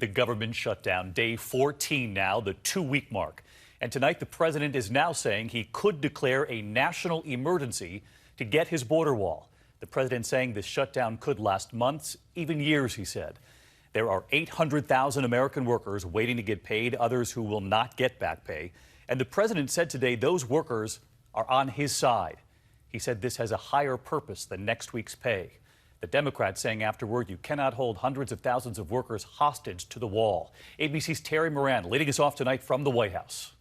the government shutdown. Day 14 now, the 2-week mark. And tonight, the president is now saying he could declare a national emergency to get his border wall. The president saying this shutdown could last months, even years, he said. There are 800,000 American workers waiting to get paid, others who will not get back pay. And the president said today those workers are on his side. He said this has a higher purpose than next week's pay. The Democrats saying afterward you cannot hold hundreds of thousands of workers hostage to the wall. ABC's Terry Moran leading us off tonight from the White House.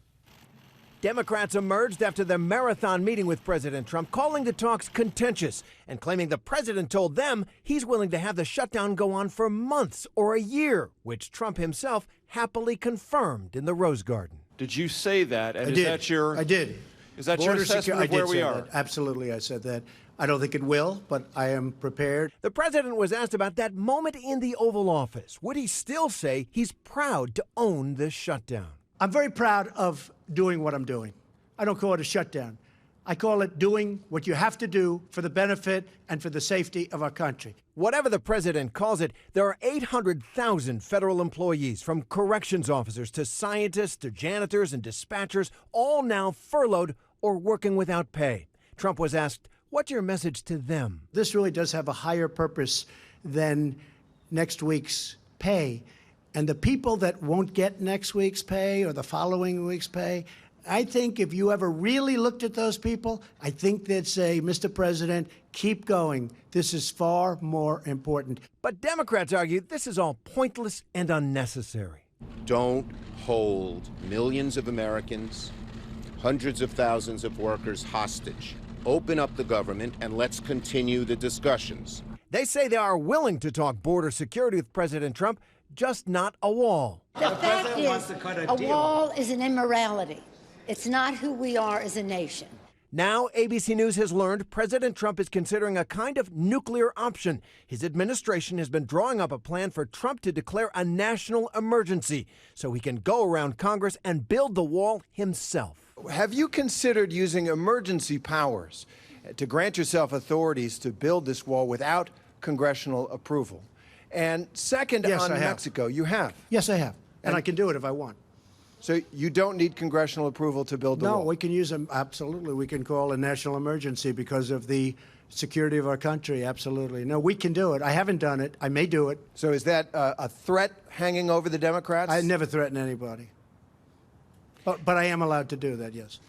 Democrats emerged after their marathon meeting with President Trump, calling the talks contentious and claiming the president told them he's willing to have the shutdown go on for months or a year, which Trump himself happily confirmed in the Rose Garden. Did you say that? And I did. Is that your assessment of where we are? Absolutely, I said that. I don't think it will, but I am prepared. The president was asked about that moment in the Oval Office. Would he still say he's proud to own this shutdown? I'm very proud of doing what I'm doing. I don't call it a shutdown. I call it doing what you have to do for the benefit and for the safety of our country. Whatever the president calls it, there are 800,000 federal employees, from corrections officers to scientists to janitors and dispatchers, all now furloughed or working without pay. Trump was asked, what's your message to them? This really does have a higher purpose than next week's pay. And the people that won't get next week's pay or the following week's pay, I think if you ever really looked at those people, I think they'd say, Mr. President, keep going. This is far more important. But Democrats argue this is all pointless and unnecessary. Don't hold millions of Americans, hundreds of thousands of workers hostage. Open up the government and let's continue the discussions. They say they are willing to talk border security with President Trump, just not a wall. The fact is, a wall is an immorality. It's not who we are as a nation. Now, ABC News has learned President Trump is considering a kind of nuclear option. His administration has been drawing up a plan for Trump to declare a national emergency so he can go around Congress and build the wall himself. Have you considered using emergency powers to grant yourself authorities to build this wall without congressional approval? And second, yes, on Mexico, you have? Yes, I have. And I can do it if I want. So you don't need congressional approval to build the wall? No, we can use them. Absolutely. We can call a national emergency because of the security of our country. Absolutely. No, we can do it. I haven't done it. I may do it. So is that a threat hanging over the Democrats? I never threaten anybody. But I am allowed to do that, yes.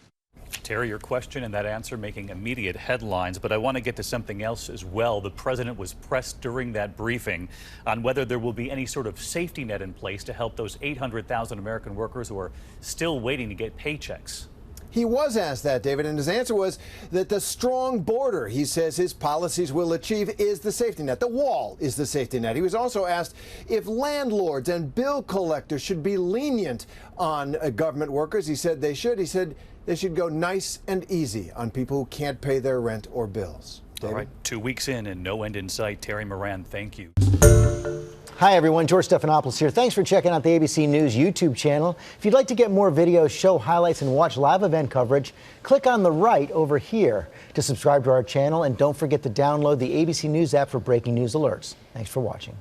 Terry, your question and that answer making immediate headlines, but I want to get to something else as well. The president was pressed during that briefing on whether there will be any sort of safety net in place to help those 800,000 American workers who are still waiting to get paychecks. He was asked that, David, and his answer was that the strong border, he says his policies will achieve, is the safety net. The wall is the safety net. He was also asked if landlords and bill collectors should be lenient on government workers. He said they should. He said they should go nice and easy on people who can't pay their rent or bills. David? All right, 2 weeks in and no end in sight. Terry Moran, thank you. Hi, everyone. George Stephanopoulos here. Thanks for checking out the ABC News YouTube channel. If you'd like to get more videos, show highlights, and watch live event coverage, click on the right over here to subscribe to our channel. And don't forget to download the ABC News app for breaking news alerts. Thanks for watching.